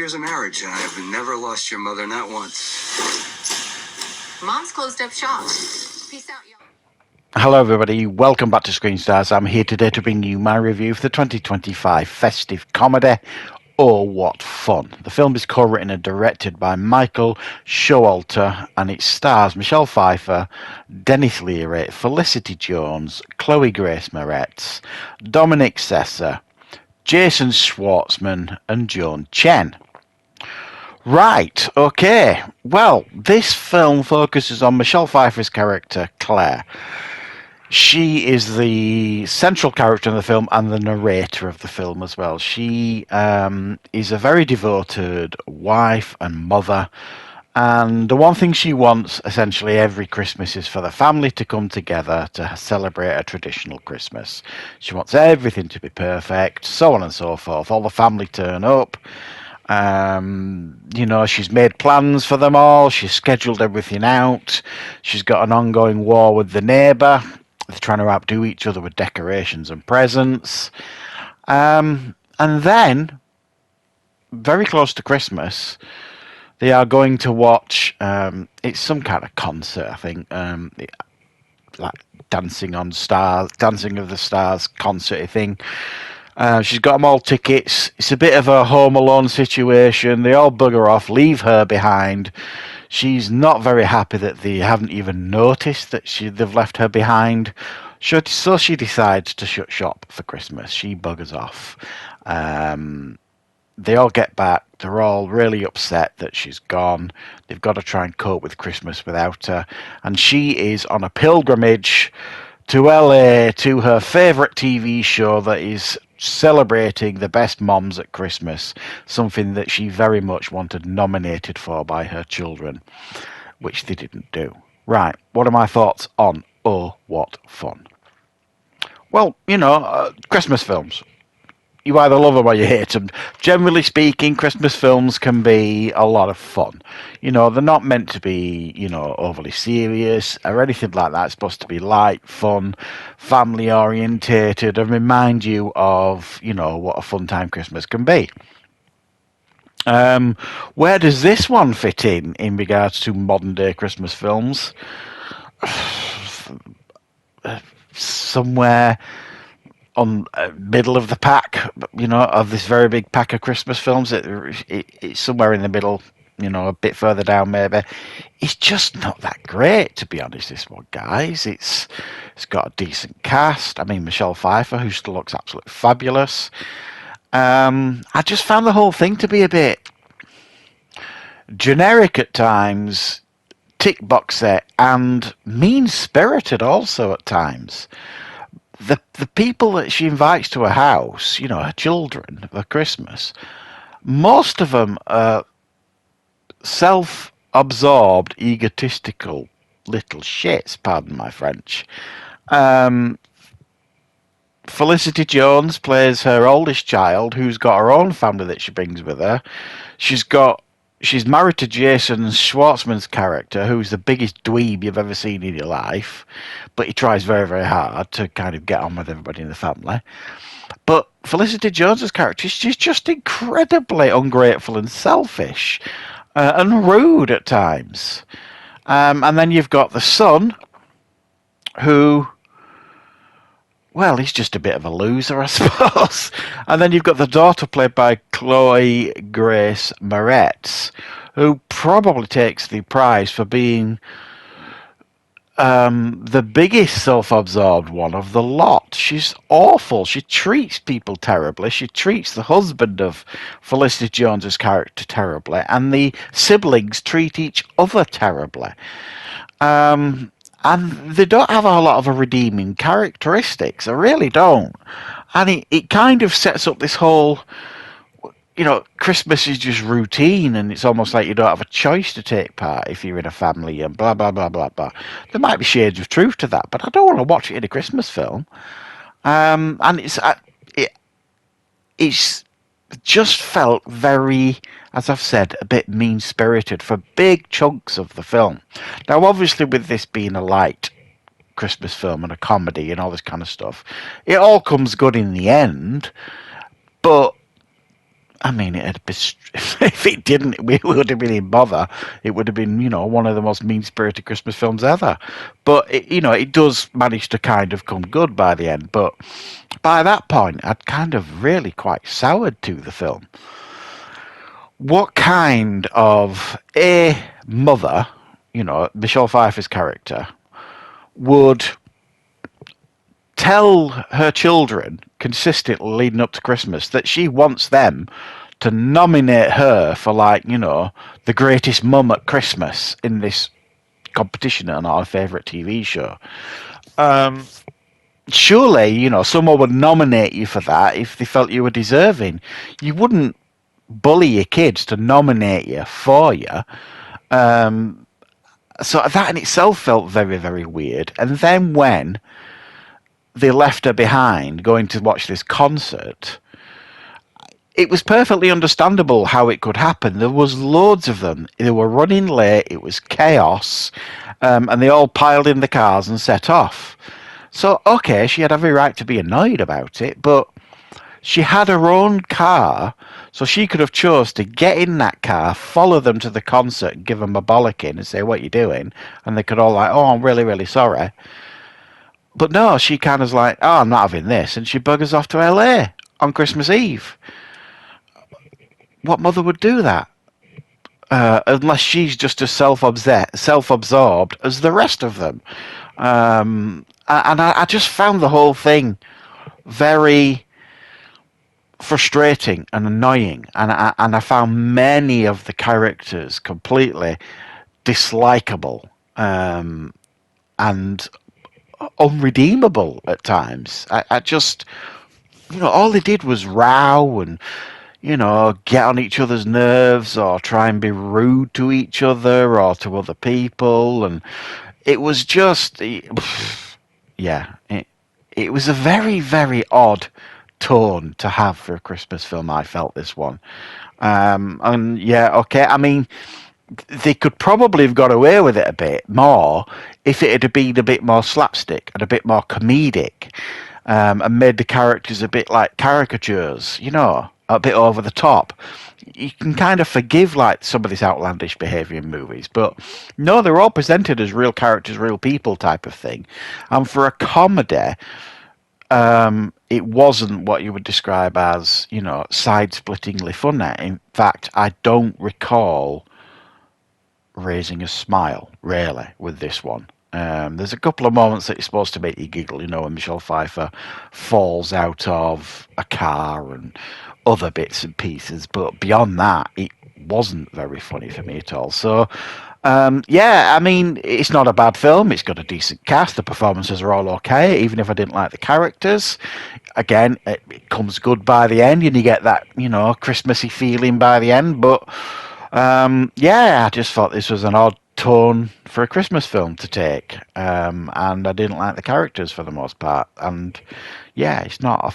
years of marriage, and I have never lost your mother, not once. Mom's closed up shop. Peace out, y'all. Hello everybody, welcome back to Screenstars. I'm here today to bring you my review for the 2025 festive comedy, Oh What Fun. The film is co-written and directed by Michael Showalter and it stars Michelle Pfeiffer, Dennis Leary, Felicity Jones, Chloe Grace Moretz, Dominic Sessa, Jason Schwartzman and Joan Chen. Right, okay. Well, this film focuses on Michelle Pfeiffer's character, Claire. She is the central character in the film and the narrator of the film as well. She is a very devoted wife and mother. And the one thing she wants essentially every Christmas is for the family to come together to celebrate a traditional Christmas. She wants everything to be perfect, so on and so forth. All the family turn up. She's made plans for them all. She's scheduled everything out. She's got an ongoing war with the neighbour. They're trying to outdo each other with decorations and presents. And then, very close to Christmas, they are going to watch, it's some kind of concert, I think, like Dancing of the Stars concert thing. She's got them all tickets. It's a bit of a Home Alone situation. They all bugger off, leave her behind. She's not very happy that they haven't even noticed that they've left her behind. So she decides to shut shop for Christmas. She buggers off. They all get back. They're all really upset that she's gone. They've got to try and cope with Christmas without her. And she is on a pilgrimage to LA to her favourite TV show that is celebrating the best moms at Christmas, something that she very much wanted nominated for by her children, which they didn't do. Right, what are my thoughts on Oh What Fun? Well, Christmas films. You either love them or you hate them. Generally speaking, Christmas films can be a lot of fun. They're not meant to be, overly serious or anything like that. It's supposed to be light, fun, family orientated, and remind you of, what a fun time Christmas can be. Where does this one fit in regards to modern day Christmas films? Somewhere on middle of the pack, of this very big pack of Christmas films. It's somewhere in the middle, a bit further down maybe. It's just not that great, to be honest, this one, guys. It's got a decent cast. I mean, Michelle Pfeiffer, who still looks absolutely fabulous. I just found the whole thing to be a bit generic at times, tick boxy, and mean-spirited also at times. The people that she invites to her house, her children, for Christmas, most of them are self-absorbed, egotistical little shits, pardon my French. Felicity Jones plays her oldest child, who's got her own family that she brings with her. She's married to Jason Schwartzman's character, who's the biggest dweeb you've ever seen in your life, but he tries very, very hard to kind of get on with everybody in the family. But Felicity Jones's character, she's just incredibly ungrateful and selfish and rude at times. And then you've got the son, who, well, he's just a bit of a loser, I suppose. And then you've got the daughter played by Chloe Grace Moretz, who probably takes the prize for being the biggest self-absorbed one of the lot. She's awful. She treats people terribly. She treats the husband of Felicity Jones's character terribly, and the siblings treat each other terribly. And they don't have a lot of redeeming characteristics. They really don't. And it kind of sets up this whole, Christmas is just routine, and it's almost like you don't have a choice to take part if you're in a family and blah, blah, blah, blah, blah. There might be shades of truth to that, but I don't want to watch it in a Christmas film. And it's just felt very, as I've said, a bit mean-spirited for big chunks of the film. Now, obviously, with this being a light Christmas film and a comedy and all this kind of stuff, it all comes good in the end, but I mean, it'd be, if it didn't, we would have been in bother. It would have been, one of the most mean-spirited Christmas films ever. But, it does manage to kind of come good by the end. But by that point, I'd kind of really quite soured to the film. What kind of a mother, Michelle Pfeiffer's character, would tell her children consistently leading up to Christmas that she wants them to nominate her for, the greatest mum at Christmas in this competition on our favourite TV show. Surely, someone would nominate you for that if they felt you were deserving. You wouldn't bully your kids to nominate you for you. So that in itself felt very, very weird. And then when they left her behind going to watch this concert, it was perfectly understandable how it could happen. There was loads of them. They were running late. It was chaos. And they all piled in the cars and set off. So, okay, she had every right to be annoyed about it, but she had her own car, so she could have chose to get in that car, follow them to the concert, and give them a bollocking and say, what are you doing? And they could all oh, I'm really, really sorry. But no, she kind of like, oh, I'm not having this. And she buggers off to LA on Christmas Eve. What mother would do that? Unless she's just as self-absorbed as the rest of them. And I just found the whole thing very frustrating and annoying. And I found many of the characters completely dislikable and unredeemable at times. I just, all they did was row and, get on each other's nerves or try and be rude to each other or to other people. And it was just, yeah, it was a very, very odd tone to have for a Christmas film. I felt this one. And yeah, okay, I mean, they could probably have got away with it a bit more if it had been a bit more slapstick and a bit more comedic, and made the characters a bit like caricatures, a bit over the top. You can kind of forgive some of this outlandish behaviour in movies, but no, they're all presented as real characters, real people type of thing. And for a comedy, it wasn't what you would describe as, side-splittingly funny. In fact, I don't recall raising a smile, really, with this one. There's a couple of moments that you're supposed to make you giggle, when Michelle Pfeiffer falls out of a car and other bits and pieces, but beyond that, it wasn't very funny for me at all. So, yeah, I mean, it's not a bad film. It's got a decent cast. The performances are all okay, even if I didn't like the characters. Again, it comes good by the end, and you get that, Christmassy feeling by the end. But, yeah, I just thought this was an odd tone for a Christmas film to take. And I didn't like the characters for the most part. And, yeah, it's not a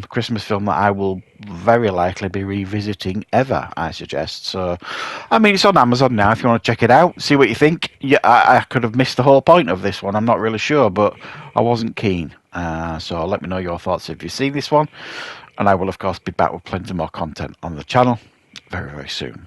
Christmas film that I will very likely be revisiting ever, I suggest. So, I mean, it's on Amazon now if you want to check it out, see what you think. Yeah, I could have missed the whole point of this one, I'm not really sure, but I wasn't keen. So let me know your thoughts if you've seen this one, and I will, of course, be back with plenty more content on the channel very, very soon.